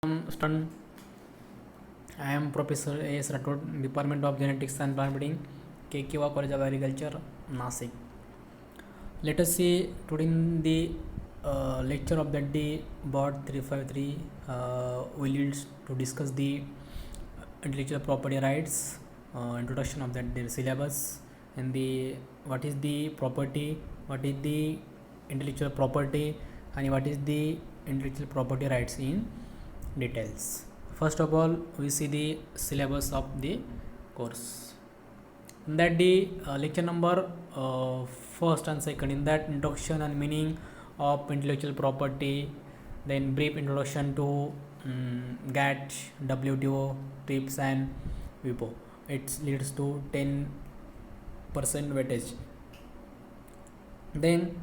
Stun. I am Professor A.S. Rathod, Department of Genetics and Plant Breeding, KKwa College of Agriculture, Nasik. Let us see today in the lecture of that day, Board 353, we will to discuss the intellectual property rights, introduction of that their syllabus, and the what is the property, what is the intellectual property, and what is the intellectual property rights in details. First of all, we see the syllabus of the course. In that the lecture number first and second, in that introduction and meaning of intellectual property, then brief introduction to GATT, WTO, TRIPS and WIPO. It leads to 10% weightage. Then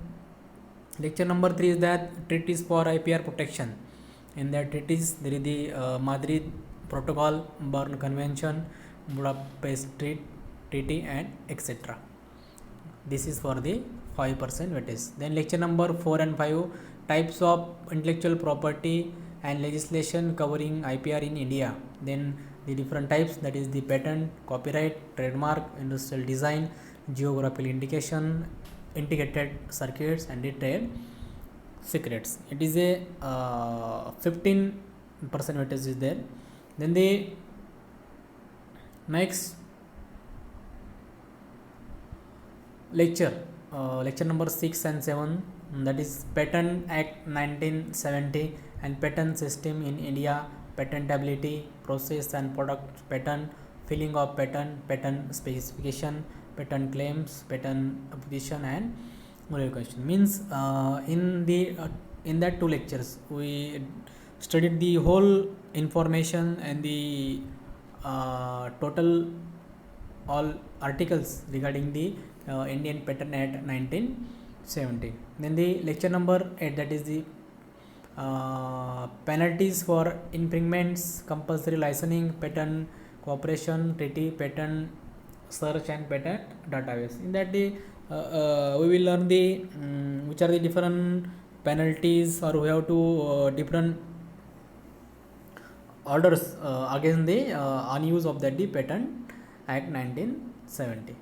lecture number 3 is that treaties for IPR protection. In that treaties there is the Madrid Protocol, Berne Convention, Budapest Treaty and etc. This is for the 5% weightage. Then lecture number 4 and 5, types of intellectual property and legislation covering IPR in India. Then the different types, that is the patent, copyright, trademark, industrial design, geographical indication, integrated circuits and the trade secrets. It is a 15% weightage is there. Then the next lecture, lecture number 6 and 7, that is Patent Act 1970 and patent system in India, patentability, process and product patent, filling of patent, patent specification, patent claims, patent application and moral question. Means in that two lectures we studied the whole information and the total all articles regarding the Indian Patent Act 1970. Then the lecture number 8, that is the penalties for infringements, compulsory licensing, patent cooperation treaty, patent search and patent database. In that the we will learn the which are the different penalties, or we have to different orders against the unuse of that the Patent Act 1970.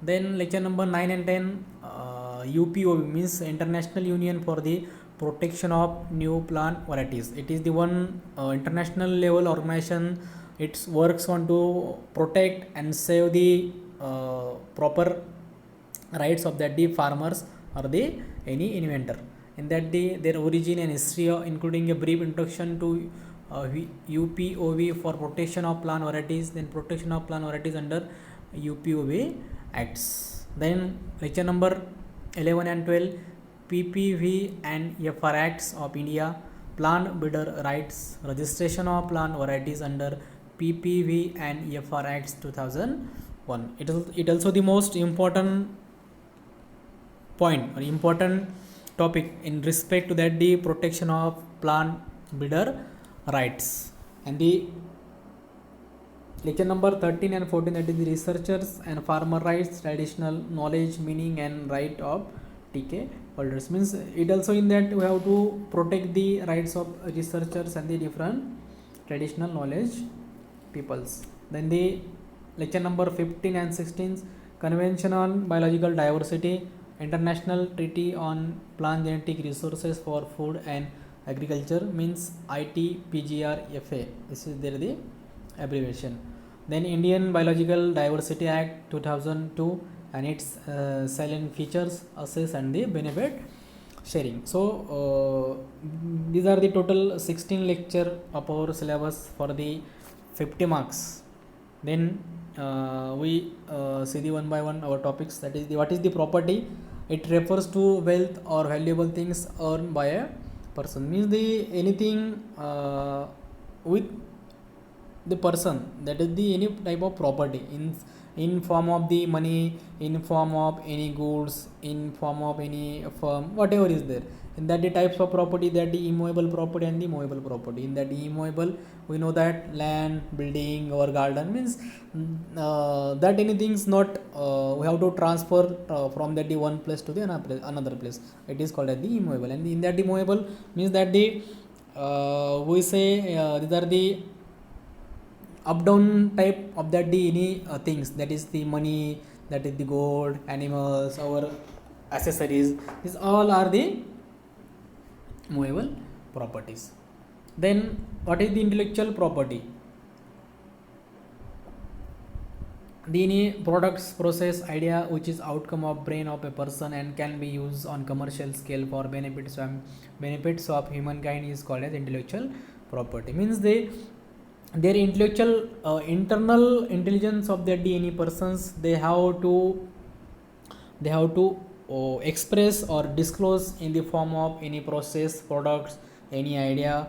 Then lecture number 9 and 10, UPOV means International Union for the Protection of New Plant Varieties. It is the one international level organization. It works on to protect and save the proper rights of that the farmers or the any inventor. In that their origin and history, including a brief introduction to UPOV for protection of plant varieties, then protection of plant varieties under UPOV acts. Then lecture number 11 and 12, PPV and FR acts of India, plant breeder rights, registration of plant varieties under PPV and FR acts 2001. It also the most important point or important topic in respect to that the protection of plant breeder rights. And the lecture number 13 and 14, that is the researchers and farmer rights, traditional knowledge, meaning and right of TK holders. Means it also in that we have to protect the rights of researchers and the different traditional knowledge peoples. Then the lecture number 15 and 16, Convention on Biological Diversity, International Treaty on Plant Genetic Resources for Food and Agriculture, means ITPGRFA. This is there the abbreviation. Then Indian Biological Diversity Act 2002 and its salient features, assess and the benefit sharing. So these are the total 16 lecture of our syllabus for the 50 marks. Then we see the one by one our topics. That is the what is the property. It refers to wealth or valuable things earned by a person. Means the anything with the person, that is the any type of property in form of the money, in form of any goods, in form of any firm, whatever is there. In that the types of property, that the immovable property and the movable property. In that the immovable, we know that land, building or garden, means that anything is not we have to transfer from that the one place to the another place. It is called as the immovable. And in that the movable means that the we say these are the up down type of that the any things, that is the money, that is the gold, animals, our accessories, these all are the movable properties. Then what is the intellectual property? The any products, process, idea which is outcome of brain of a person and can be used on commercial scale for benefits of humankind is called as intellectual property. Means their intellectual internal intelligence of that any persons, they have to express or disclose in the form of any process, products, any idea,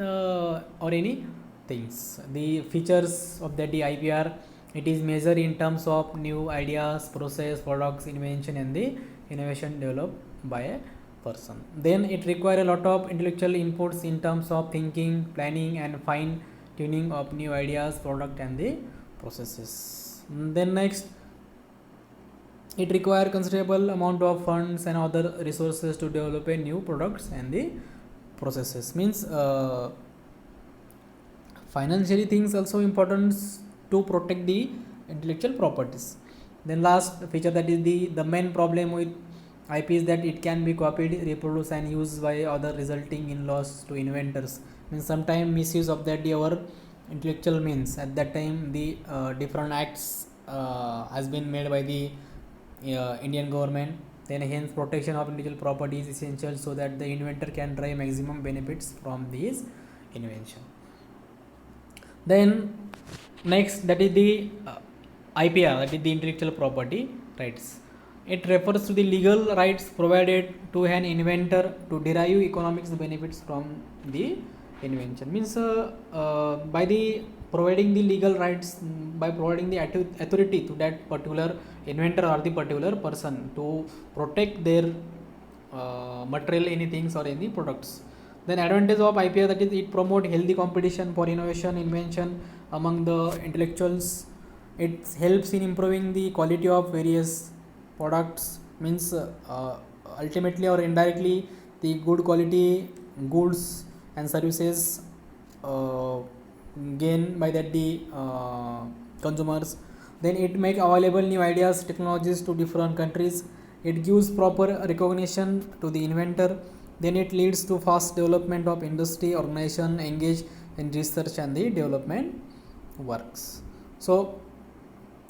or any things. The features of that the IPR, it is measured in terms of new ideas, process, products, invention, and the innovation developed by a person. Then it requires a lot of intellectual inputs in terms of thinking, planning, and fine tuning of new ideas, product, and the processes. Then next, it requires considerable amount of funds and other resources to develop a new products and the processes. Means financially things also important to protect the intellectual properties. Then last feature, that is the main problem with IP is that it can be copied, reproduced, and used by other, resulting in loss to inventors. Means sometimes misuse of that our intellectual means. At that time the different acts has been made by the Indian government. Then hence protection of intellectual property is essential so that the inventor can derive maximum benefits from these invention. Then next, that is the IPR, that is the intellectual property rights. It refers to the legal rights provided to an inventor to derive economics benefits from the invention. Means by the providing the legal rights, by providing the authority to that particular inventor or the particular person to protect their material, any things or any products. Then advantage of IPR, that is it promote healthy competition for innovation, invention among the intellectuals. It helps in improving the quality of various products. Means ultimately or indirectly the good quality goods and services gain by that the consumers. Then it make available new ideas, technologies to different countries. It gives proper recognition to the inventor. Then it leads to fast development of industry, organization engaged in research and the development works. So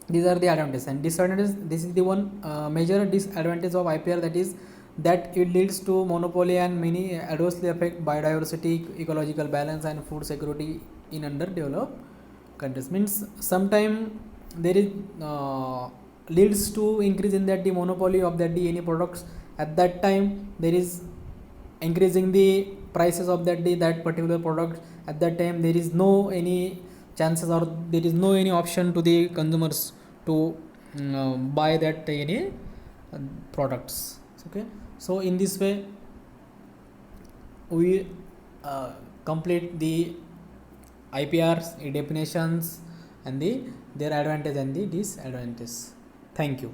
these are the advantages and disadvantages. This is the one major disadvantage of IPR, that is that it leads to monopoly and many adversely affect biodiversity, ecological balance, and food security in underdeveloped countries. Means sometime there is leads to increase in that the monopoly of that the any products. At that time there is increasing the prices of that particular product. At that time there is no any chances or there is no any option to the consumers to buy that any products. Okay, so in this way we complete the IPR's definitions and their advantage and the disadvantages. Thank you.